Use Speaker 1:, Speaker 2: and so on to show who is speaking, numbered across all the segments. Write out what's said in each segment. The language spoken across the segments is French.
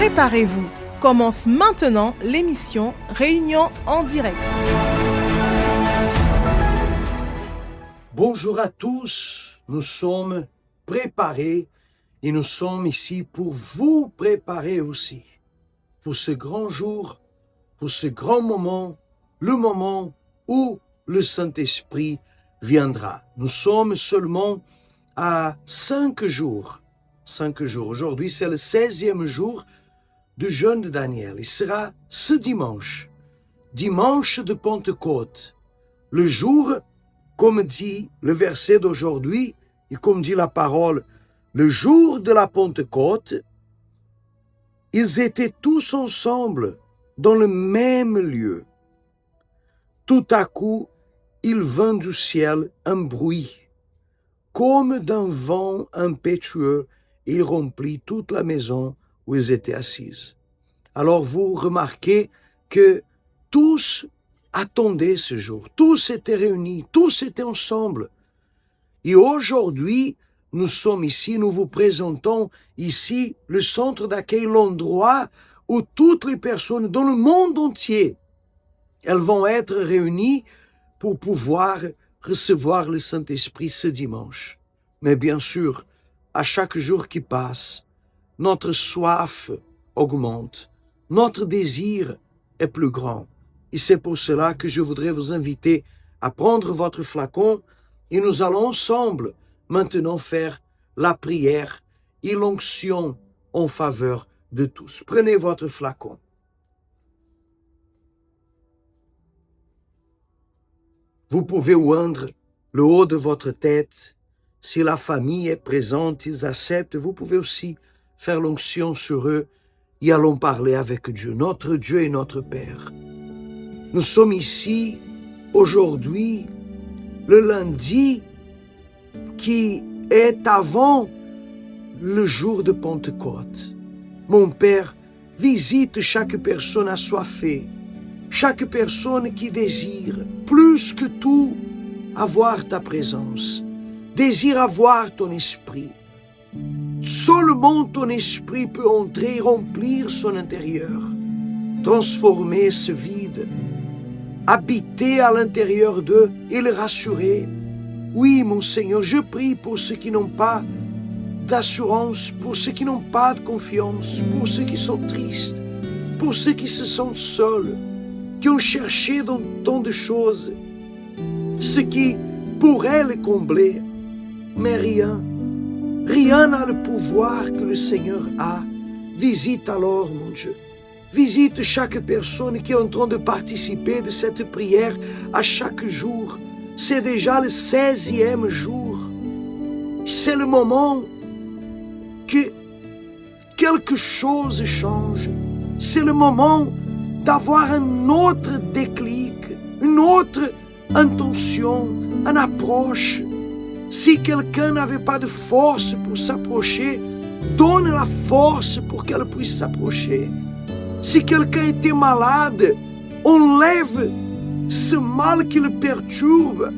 Speaker 1: Préparez-vous. Commence maintenant l'émission Réunion en direct.
Speaker 2: Bonjour à tous, nous sommes préparés et nous sommes ici pour vous préparer aussi pour ce grand jour, pour ce grand moment, le moment où le Saint-Esprit viendra. Nous sommes seulement à 5 jours. 5 jours. Aujourd'hui, c'est le 16e jour du jeûne de Daniel. Il sera ce dimanche, dimanche de Pentecôte, le jour, comme dit le verset d'aujourd'hui, et comme dit la parole, le jour de la Pentecôte, ils étaient tous ensemble dans le même lieu. Tout à coup, il vint du ciel un bruit, comme d'un vent impétueux, et il remplit toute la maison où ils étaient assis. Alors vous remarquez que tous attendaient ce jour, tous étaient réunis, tous étaient ensemble. Et aujourd'hui, nous sommes ici, nous vous présentons ici le centre d'accueil, l'endroit où toutes les personnes dans le monde entier, elles vont être réunies pour pouvoir recevoir le Saint-Esprit ce dimanche. Mais bien sûr, à chaque jour qui passe, notre soif augmente, notre désir est plus grand. Et c'est pour cela que je voudrais vous inviter à prendre votre flacon et nous allons ensemble maintenant faire la prière et l'onction en faveur de tous. Prenez votre flacon. Vous pouvez oindre le haut de votre tête. Si la famille est présente, ils acceptent. Vous pouvez aussi faire l'onction sur eux et allons parler avec Dieu, notre Dieu et notre Père. Nous sommes ici aujourd'hui, le lundi qui est avant le jour de Pentecôte. Mon Père, visite chaque personne assoiffée, chaque personne qui désire plus que tout avoir ta présence, désire avoir ton esprit. Seulement ton esprit peut entrer et remplir son intérieur, transformer ce vide, habiter à l'intérieur d'eux et les rassurer. Oui, mon Seigneur, je prie pour ceux qui n'ont pas d'assurance, pour ceux qui n'ont pas de confiance, pour ceux qui sont tristes, pour ceux qui se sentent seuls, qui ont cherché dans tant de choses, ce qui pourrait les combler, mais rien n'a le pouvoir que le Seigneur a. Visite alors, mon Dieu. Visite chaque personne qui est en train de participer de cette prière à chaque jour. C'est déjà le 16e jour. C'est le moment que quelque chose change. C'est le moment d'avoir un autre déclic, une autre intention, une approche. Si quelqu'un n'avait pas de force pour s'approcher, donne la force pour qu'elle puisse s'approcher. Si quelqu'un était malade, enlève ce mal qui le perturbe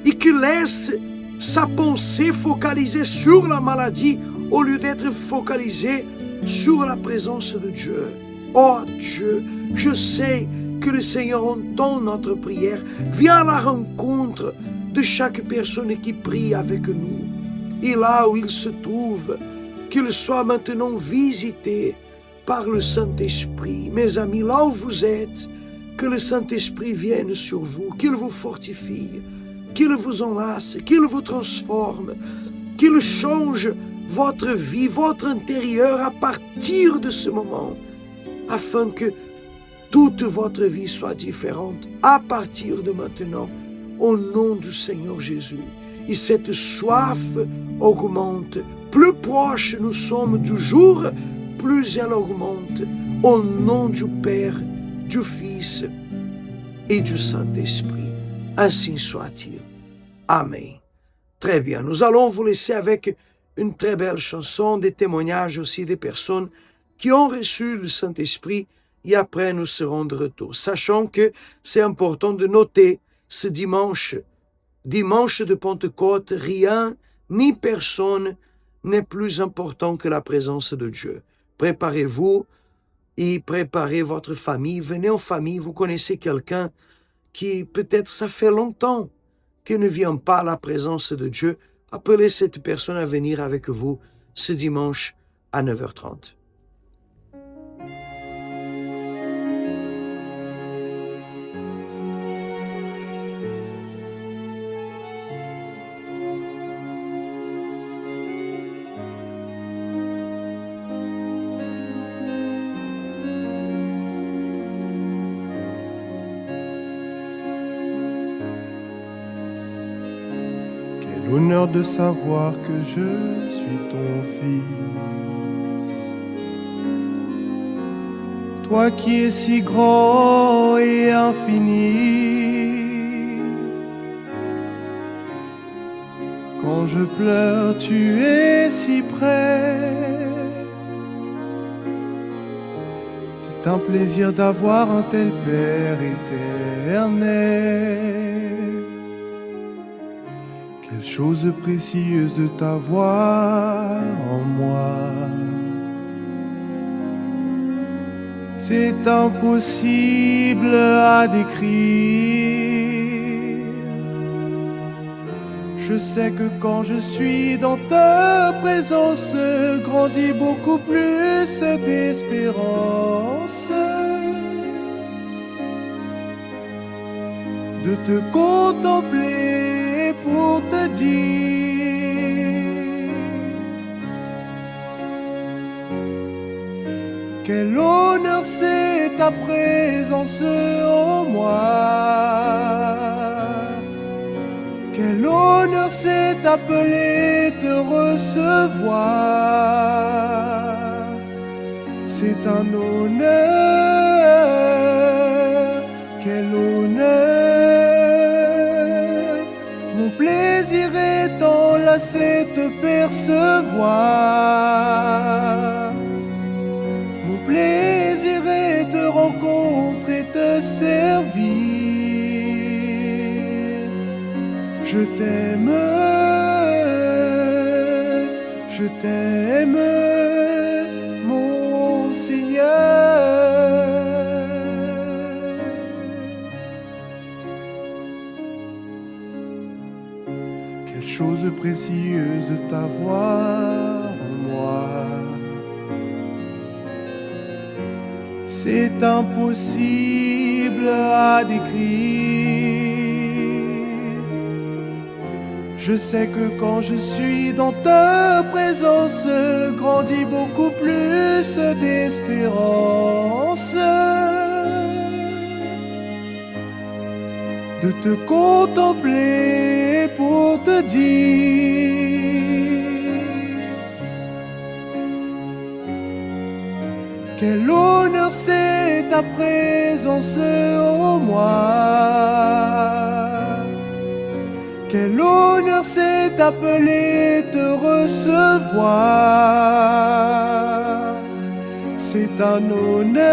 Speaker 2: et qui laisse sa pensée focalisée sur la maladie au lieu d'être focalisée sur la présence de Dieu. Oh Dieu, je sais que le Seigneur entend notre prière. Viens à la rencontre de chaque personne qui prie avec nous. Et là où il se trouve, qu'il soit maintenant visité par le Saint-Esprit. Mes amis, là où vous êtes, que le Saint-Esprit vienne sur vous, qu'il vous fortifie, qu'il vous enlace, qu'il vous transforme, qu'il change votre vie, votre intérieur à partir de ce moment, afin que toute votre vie soit différente à partir de maintenant, au nom du Seigneur Jésus. Et cette soif augmente. Plus proche nous sommes du jour, plus elle augmente. Au nom du Père, du Fils et du Saint-Esprit. Ainsi soit-il. Amen. Très bien. Nous allons vous laisser avec une très belle chanson, des témoignages aussi des personnes qui ont reçu le Saint-Esprit et après nous serons de retour. Sachant que c'est important de noter ce dimanche de Pentecôte, rien ni personne n'est plus important que la présence de Dieu. Préparez-vous et préparez votre famille. Venez en famille, vous connaissez quelqu'un qui peut-être ça fait longtemps qu'il ne vient pas à la présence de Dieu. Appelez cette personne à venir avec vous ce dimanche à 9h30.
Speaker 3: L'honneur de savoir que je suis ton fils. Toi qui es si grand et infini. Quand je pleure, tu es si près. C'est un plaisir d'avoir un tel Père éternel. Quelle chose précieuse de t'avoir en moi. C'est impossible à décrire. Je sais que quand je suis dans ta présence, grandit beaucoup plus d'espérance. De te contempler pour te dire quel honneur c'est ta présence en moi. Quel honneur c'est t'appeler, te recevoir. C'est un honneur, quel honneur. Mon plaisir est enlacé te percevoir. Mon plaisir est te rencontrer, te servir. Je t'aime, je t'aime, mon Seigneur. Quelle chose précieuse de t'avoir en moi. C'est impossible à décrire. Je sais que quand je suis dans ta présence, grandit beaucoup plus d'espérance. De te contempler pour te dire quel honneur c'est ta présence en moi. Quel honneur c'est t'appeler, te recevoir. C'est un honneur,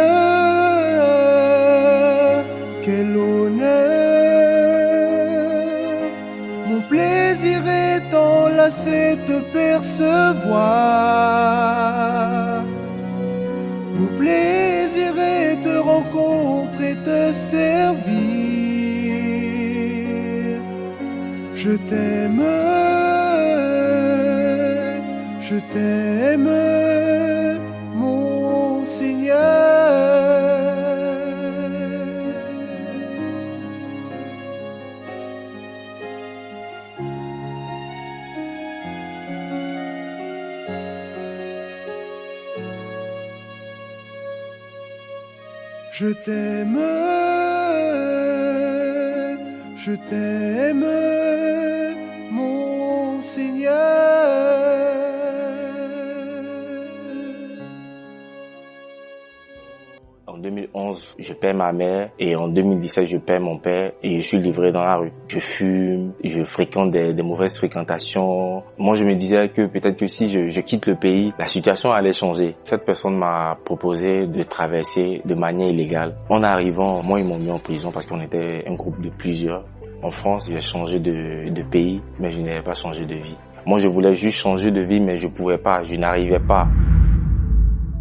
Speaker 3: quel honneur. Mon plaisir est enlacé te percevoir. Mon plaisir est te rencontrer, te servir. Je t'aime, mon Seigneur. Je t'aime, mon Seigneur.
Speaker 4: En 2011, je perds ma mère et en 2017, je perds mon père et je suis livré dans la rue. Je fume, je fréquente des mauvaises fréquentations. Moi, je me disais que peut-être que si je quitte le pays, la situation allait changer. Cette personne m'a proposé de traverser de manière illégale. En arrivant, moi, ils m'ont mis en prison parce qu'on était un groupe de plusieurs. En France, j'ai changé de pays, mais je n'avais pas changé de vie. Moi, je voulais juste changer de vie, mais je pouvais pas, je n'arrivais pas.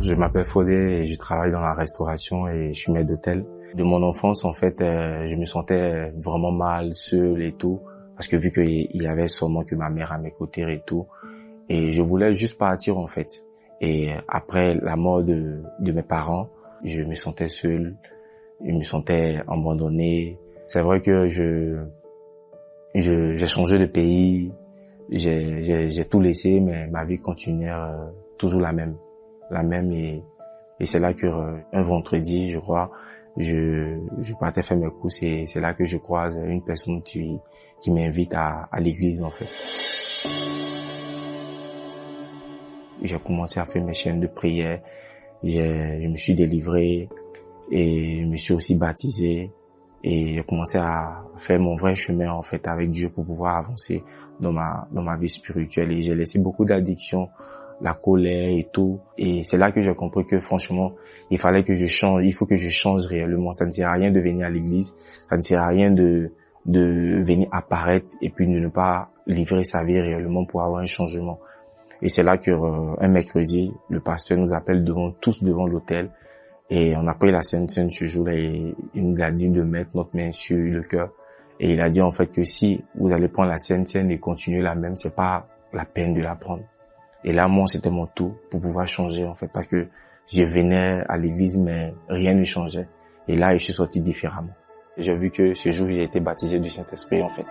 Speaker 4: Je m'appelle Fodé et je travaille dans la restauration et je suis maître d'hôtel. De mon enfance, en fait, je me sentais vraiment mal, seul et tout, parce que vu qu'il y avait seulement que ma mère à mes côtés et tout, et je voulais juste partir en fait. Et après la mort de mes parents, je me sentais seul, je me sentais abandonné. C'est vrai que j'ai changé de pays, j'ai tout laissé, mais ma vie continuait toujours la même et c'est là que un vendredi, je crois, je partais faire mes courses et c'est là que je croise une personne qui m'invite à l'église en fait. J'ai commencé à faire mes chaînes de prière, je me suis délivré et je me suis aussi baptisé et j'ai commencé à faire mon vrai chemin en fait avec Dieu pour pouvoir avancer dans ma vie spirituelle et j'ai laissé beaucoup d'addictions, la colère et tout. Et c'est là que j'ai compris que franchement, il fallait que je change, il faut que je change réellement. Ça ne sert à rien de venir à l'église, ça ne sert à rien de venir apparaître et puis de ne pas livrer sa vie réellement pour avoir un changement. Et c'est là que un mercredi, le pasteur nous appelle tous devant l'autel et on a pris la Sainte Seine ce jour-là et il nous a dit de mettre notre main sur le cœur. Et il a dit en fait que si vous allez prendre la Sainte Seine et continuer la même, c'est pas la peine de la prendre. Et là, moi, c'était mon tour pour pouvoir changer, en fait, parce que je venais à l'église, mais rien ne changeait. Et là, je suis sorti différemment. J'ai vu que ce jour, j'ai été baptisé du Saint-Esprit, en fait.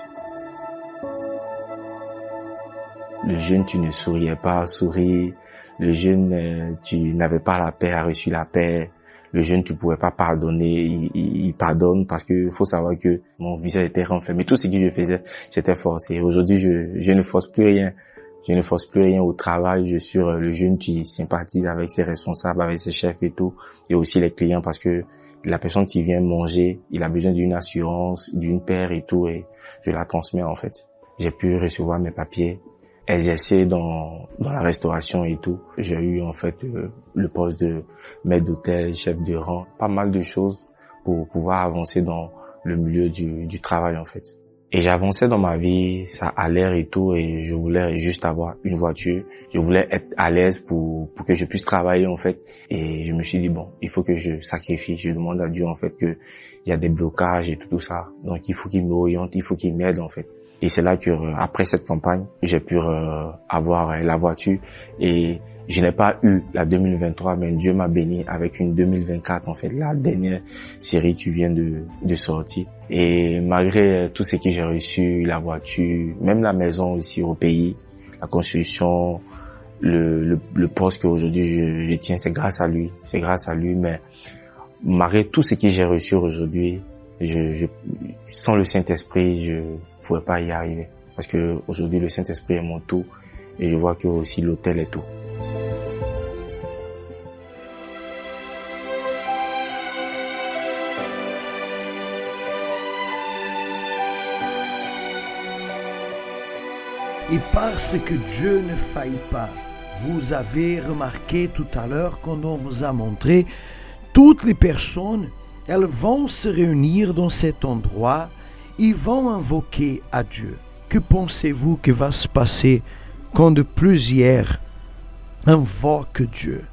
Speaker 4: Le jeune, tu ne souriais pas, souris. Le jeune, tu n'avais pas la paix, a reçu la paix. Le jeune, tu pouvais pas pardonner, il pardonne parce que faut savoir que mon visage était renfermé. Tout ce que je faisais, j'étais forcé. Aujourd'hui, je ne force plus rien. Je ne force plus rien au travail. Je suis le jeune qui sympathise avec ses responsables, avec ses chefs et tout, et aussi les clients parce que la personne qui vient manger, il a besoin d'une assurance, d'une paire et tout, et je la transmets en fait. J'ai pu recevoir mes papiers, exercer dans la restauration et tout. J'ai eu en fait le poste de maître d'hôtel, chef de rang, pas mal de choses pour pouvoir avancer dans le milieu du travail en fait. Et j'avançais dans ma vie, ça allait et tout, et je voulais juste avoir une voiture. Je voulais être à l'aise pour que je puisse travailler en fait. Et je me suis dit bon, il faut que je sacrifie. Je demande à Dieu en fait que il y a des blocages et tout ça. Donc il faut qu'il m'oriente, il faut qu'il m'aide en fait. Et c'est là que après cette campagne, j'ai pu avoir la voiture et je n'ai pas eu la 2023, mais Dieu m'a béni avec une 2024 en fait, la dernière série qui vient de sortir. Et malgré tout ce que j'ai reçu, la voiture, même la maison aussi au pays, la construction, le poste qu'aujourd'hui je tiens, c'est grâce à lui. C'est grâce à lui, mais malgré tout ce que j'ai reçu aujourd'hui, sans le Saint-Esprit, je pouvais pas y arriver. Parce que aujourd'hui, le Saint-Esprit est mon tout et je vois que aussi l'autel est tout.
Speaker 5: Et parce que Dieu ne faillit pas, vous avez remarqué tout à l'heure quand on vous a montré, toutes les personnes, elles vont se réunir dans cet endroit, ils vont invoquer à Dieu. Que pensez-vous que va se passer quand de plusieurs invoquent Dieu?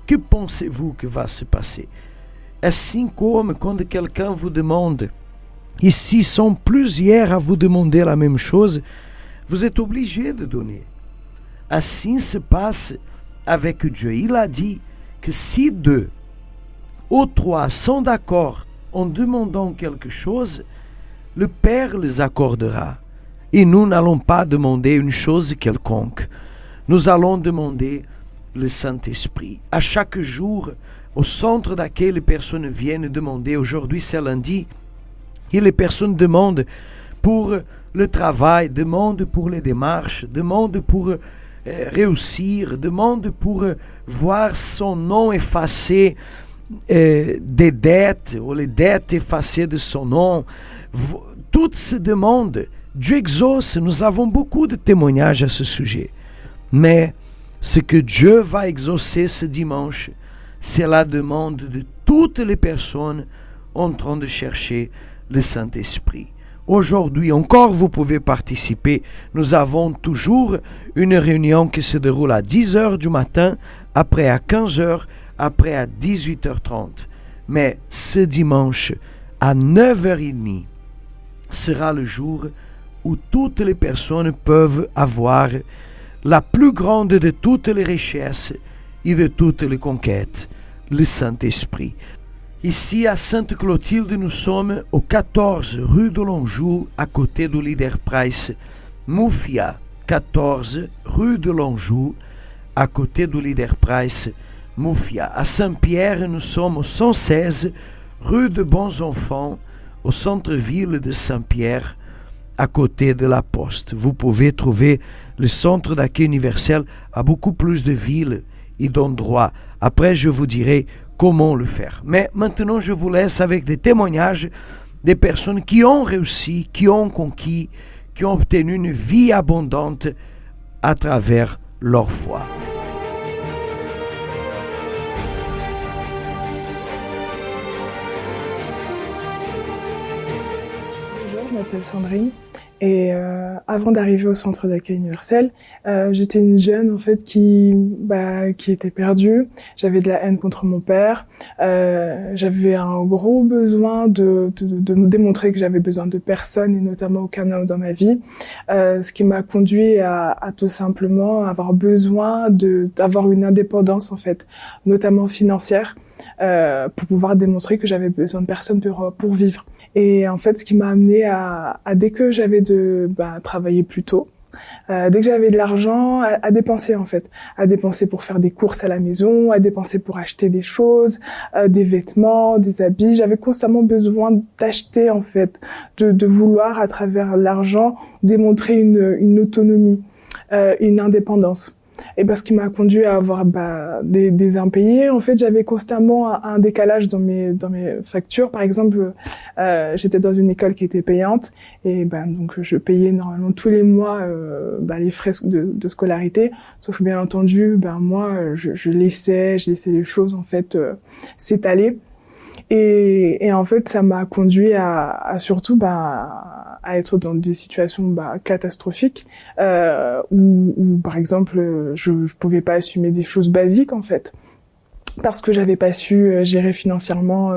Speaker 5: Que pensez-vous que va se passer? Assim comme quand quelqu'un vous demande, et s'ils sont plusieurs à vous demander la même chose, vous êtes obligé de donner. Ainsi se passe avec Dieu. Il a dit que si 2 ou 3 sont d'accord en demandant quelque chose, le Père les accordera. Et nous n'allons pas demander une chose quelconque. Nous allons demander le Saint-Esprit. À chaque jour, au centre d'accueil, les personnes viennent demander. Aujourd'hui, c'est lundi. Et les personnes demandent pour le travail, demandent pour les démarches, demandent pour réussir, demandent pour voir son nom effacé des dettes ou les dettes effacées de son nom. Toutes ces demandes, Dieu exauce. Nous avons beaucoup de témoignages à ce sujet. Mais ce que Dieu va exaucer ce dimanche, c'est la demande de toutes les personnes en train de chercher le Saint-Esprit. Aujourd'hui encore, vous pouvez participer. Nous avons toujours une réunion qui se déroule à 10 heures du matin, après à 15 heures, après à 18h30. Mais ce dimanche, à 9h30, sera le jour où toutes les personnes peuvent avoir la plus grande de toutes les richesses et de toutes les conquêtes, le Saint-Esprit. Ici à Sainte-Clotilde, nous sommes au 14 rue de Lonjou, à côté du Leader Price. Mufia, 14 rue de Lonjou, à côté du Leader Price. Mufia. À Saint-Pierre, nous sommes au 116 rue de Bons Enfants, au centre-ville de Saint-Pierre, à côté de la Poste. Vous pouvez trouver le centre d'accueil universel à beaucoup plus de villes et d'endroits. Après, je vous dirai comment le faire. Mais maintenant, je vous laisse avec des témoignages des personnes qui ont réussi, qui ont conquis, qui ont obtenu une vie abondante à travers leur foi.
Speaker 6: Bonjour, je m'appelle Sandrine. Et avant d'arriver au centre d'accueil universel, j'étais une jeune en fait qui était perdue. J'avais de la haine contre mon père. J'avais un gros besoin de me démontrer que j'avais besoin de personne et notamment aucun homme dans ma vie. Ce qui m'a conduit à tout simplement avoir besoin d'avoir une indépendance en fait, notamment financière, pour pouvoir démontrer que j'avais besoin de personne pour vivre. Et en fait, ce qui m'a amené à dès que j'avais travailler plus tôt, dès que j'avais de l'argent, à dépenser en fait, à dépenser pour faire des courses à la maison, à dépenser pour acheter des choses, des vêtements, des habits. J'avais constamment besoin d'acheter en fait, de vouloir à travers l'argent démontrer une autonomie, une indépendance. Et ce qui m'a conduit à avoir des impayés. En fait, j'avais constamment un décalage dans mes factures. Par exemple, j'étais dans une école qui était payante et donc je payais normalement tous les mois les frais de scolarité. Sauf que bien entendu, moi je laissais les choses en fait s'étaler. Et en fait, ça m'a conduit à surtout à être dans des situations catastrophiques où par exemple je pouvais pas assumer des choses basiques en fait parce que j'avais pas su gérer financièrement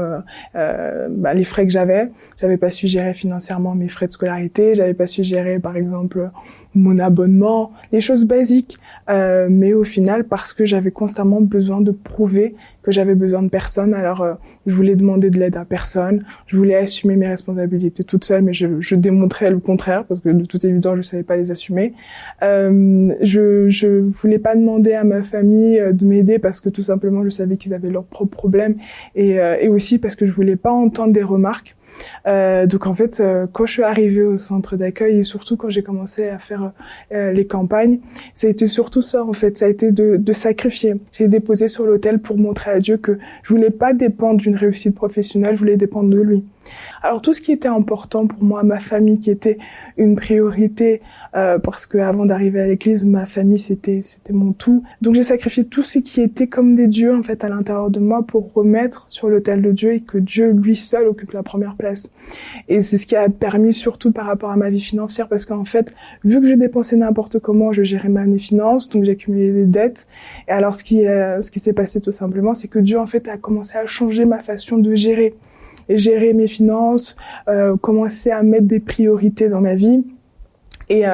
Speaker 6: les frais que j'avais pas su gérer financièrement mes frais de scolarité, j'avais pas su gérer par exemple mon abonnement, les choses basiques, mais au final parce que j'avais constamment besoin de prouver que j'avais besoin de personne, alors je voulais demander de l'aide à personne, je voulais assumer mes responsabilités toute seule, mais je démontrais le contraire parce que de toute évidence je savais pas les assumer. Je voulais pas demander à ma famille de m'aider parce que tout simplement je savais qu'ils avaient leurs propres problèmes et aussi parce que je voulais pas entendre des remarques. Donc en fait, quand je suis arrivée au centre d'accueil et surtout quand j'ai commencé à faire les campagnes, ça a été surtout ça en fait, ça a été de sacrifier. J'ai déposé sur l'autel pour montrer à Dieu que je voulais pas dépendre d'une réussite professionnelle, je voulais dépendre de lui. Alors tout ce qui était important pour moi, ma famille qui était une priorité, parce que avant d'arriver à l'église, ma famille c'était mon tout. Donc j'ai sacrifié tout ce qui était comme des dieux en fait à l'intérieur de moi pour remettre sur l'autel de Dieu et que Dieu lui seul occupe la première place. Et c'est ce qui a permis surtout par rapport à ma vie financière parce qu'en fait, vu que je dépensais n'importe comment, je gérais mal mes finances, donc j'ai accumulé des dettes. Et alors ce qui s'est passé tout simplement, c'est que Dieu en fait a commencé à changer ma façon de gérer mes finances, commencer à mettre des priorités dans ma vie. Et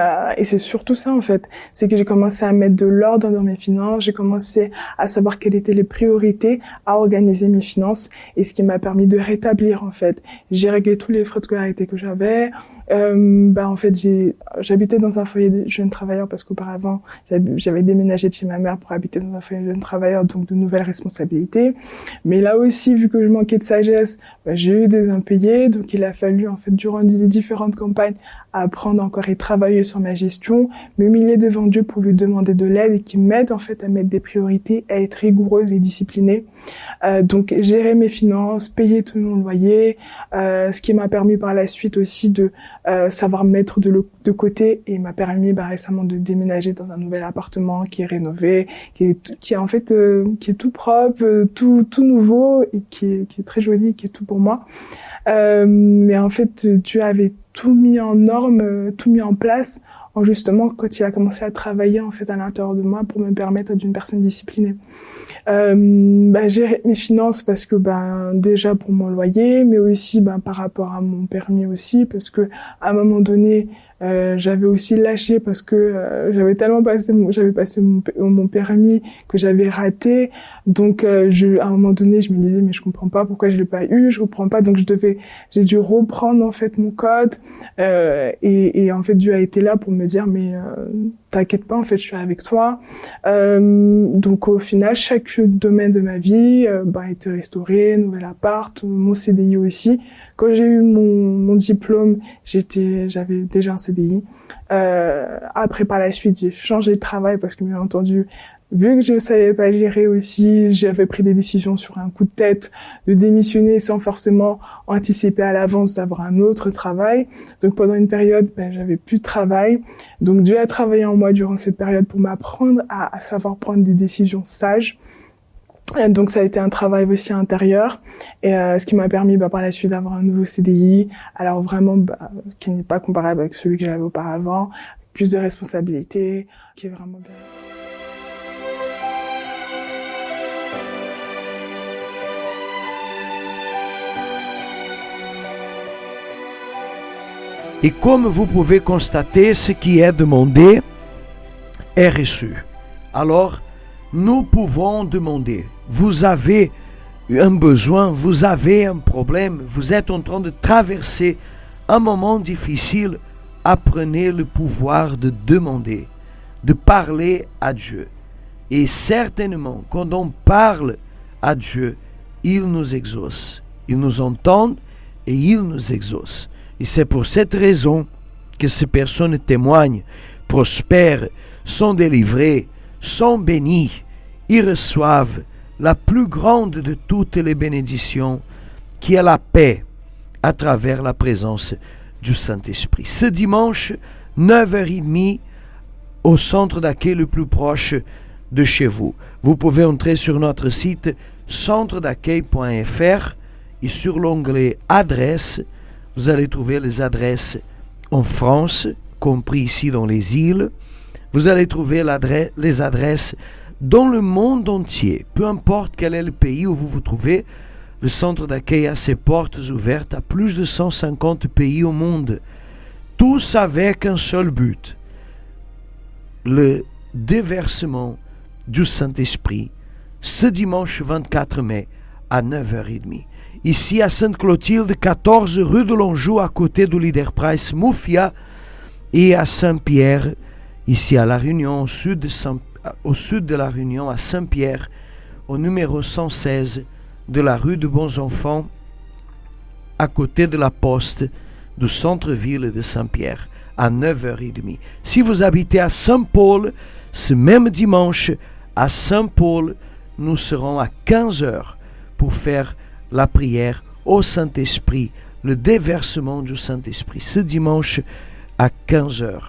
Speaker 6: c'est surtout ça en fait, c'est que j'ai commencé à mettre de l'ordre dans mes finances, j'ai commencé à savoir quelles étaient les priorités, à organiser mes finances, et ce qui m'a permis de rétablir en fait. J'ai réglé tous les frais de scolarité que j'avais. En fait, j'habitais dans un foyer de jeunes travailleurs parce qu'auparavant, j'avais déménagé de chez ma mère pour habiter dans un foyer de jeunes travailleurs, donc de nouvelles responsabilités. Mais là aussi, vu que je manquais de sagesse, j'ai eu des impayés, donc il a fallu, en fait, durant les différentes campagnes, apprendre encore et travailler sur ma gestion, m'humilier devant Dieu pour lui demander de l'aide et qu'il m'aide, en fait, à mettre des priorités, à être rigoureuse et disciplinée. Donc, gérer mes finances, payer tout mon loyer, ce qui m'a permis par la suite aussi de savoir mettre de côté et m'a permis récemment de déménager dans un nouvel appartement qui est rénové, qui est tout propre, tout nouveau et qui est très joli, qui est tout pour moi. Mais en fait, Dieu avait tout mis en norme, tout mis en place, en justement quand il a commencé à travailler en fait à l'intérieur de moi pour me permettre d'être une personne disciplinée. Gérer mes finances parce que déjà pour mon loyer, mais aussi par rapport à mon permis aussi, parce que à un moment donné j'avais aussi lâché parce que j'avais passé mon permis que j'avais raté, donc à un moment donné je me disais mais je comprends pas pourquoi je l'ai pas eu, je comprends pas, donc j'ai dû reprendre en fait mon code et en fait Dieu a été là pour me dire mais t'inquiète pas, en fait je suis avec toi. Donc au final chaque domaine de ma vie a été restauré, nouvel appart, mon CDI aussi. Quand j'ai eu mon diplôme, j'avais déjà un CDI. Après, par la suite, j'ai changé de travail parce que, bien entendu, vu que je savais pas gérer aussi, j'avais pris des décisions sur un coup de tête de démissionner sans forcément anticiper à l'avance d'avoir un autre travail. Donc pendant une période, j'avais plus de travail. Donc Dieu a travaillé en moi durant cette période pour m'apprendre à savoir prendre des décisions sages. Donc ça a été un travail aussi intérieur et ce qui m'a permis par la suite d'avoir un nouveau CDI, alors vraiment qui n'est pas comparable avec celui que j'avais auparavant, plus de responsabilités, qui est vraiment bien.
Speaker 5: Et comme vous pouvez constater, ce qui est demandé est reçu. Alors, nous pouvons demander. Vous avez un besoin, vous avez un problème, vous êtes en train de traverser un moment difficile. Apprenez le pouvoir de demander, de parler à Dieu. Et certainement, quand on parle à Dieu, il nous exauce. Il nous entend et il nous exauce. Et c'est pour cette raison que ces personnes témoignent, prospèrent, sont délivrées, sont bénies. Ils reçoivent la plus grande de toutes les bénédictions, qui est la paix à travers la présence du Saint-Esprit. Ce dimanche, 9h30, au centre d'accueil le plus proche de chez vous. Vous pouvez entrer sur notre site centredaccueil.fr et sur l'onglet Adresses, vous allez trouver les adresses en France, compris ici dans les îles. Vous allez trouver les adresses dans le monde entier. Peu importe quel est le pays où vous vous trouvez, le centre d'accueil a ses portes ouvertes à plus de 150 pays au monde. Tous avec un seul but, le déversement du Saint-Esprit, ce dimanche 24 mai à 9h30. Ici à Sainte-Clotilde, 14 rue de l'Anjou, à côté du Leader Price Mufia, et à Saint-Pierre, ici à La Réunion, au sud de La Réunion, à Saint-Pierre, au numéro 116 de la rue de Bons-Enfants, à côté de la poste du centre-ville de Saint-Pierre, à 9h30. Si vous habitez à Saint-Paul, ce même dimanche, à Saint-Paul, nous serons à 15h pour faire la prière au Saint-Esprit, le déversement du Saint-Esprit. Ce dimanche à 15h,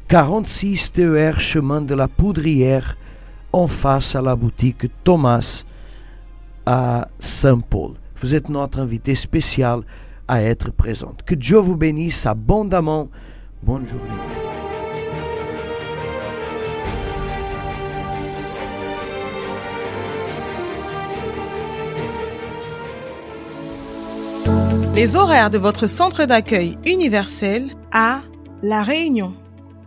Speaker 5: 46 TER, chemin de la Poudrière, en face à la boutique Thomas à Saint-Paul. Vous êtes notre invité spécial à être présente. Que Dieu vous bénisse abondamment. Bonne journée.
Speaker 1: Les horaires de votre centre d'accueil universel à La Réunion,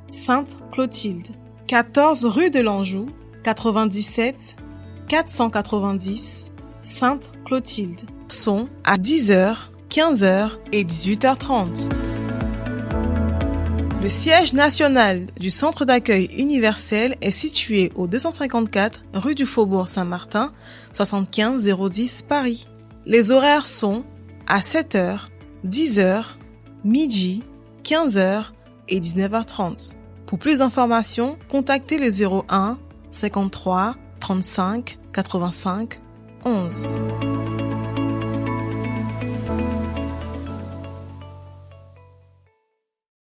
Speaker 1: Sainte-Clotilde, 14 rue de l'Anjou, 97 490, Sainte-Clotilde, sont à 10h, 15h et 18h30. Le siège national du centre d'accueil universel est situé au 254 rue du Faubourg Saint-Martin, 75 010 Paris. Les horaires sont à 7h, 10h, midi, 15h et 19h30. Pour plus d'informations, contactez le 01 53 35 85 11.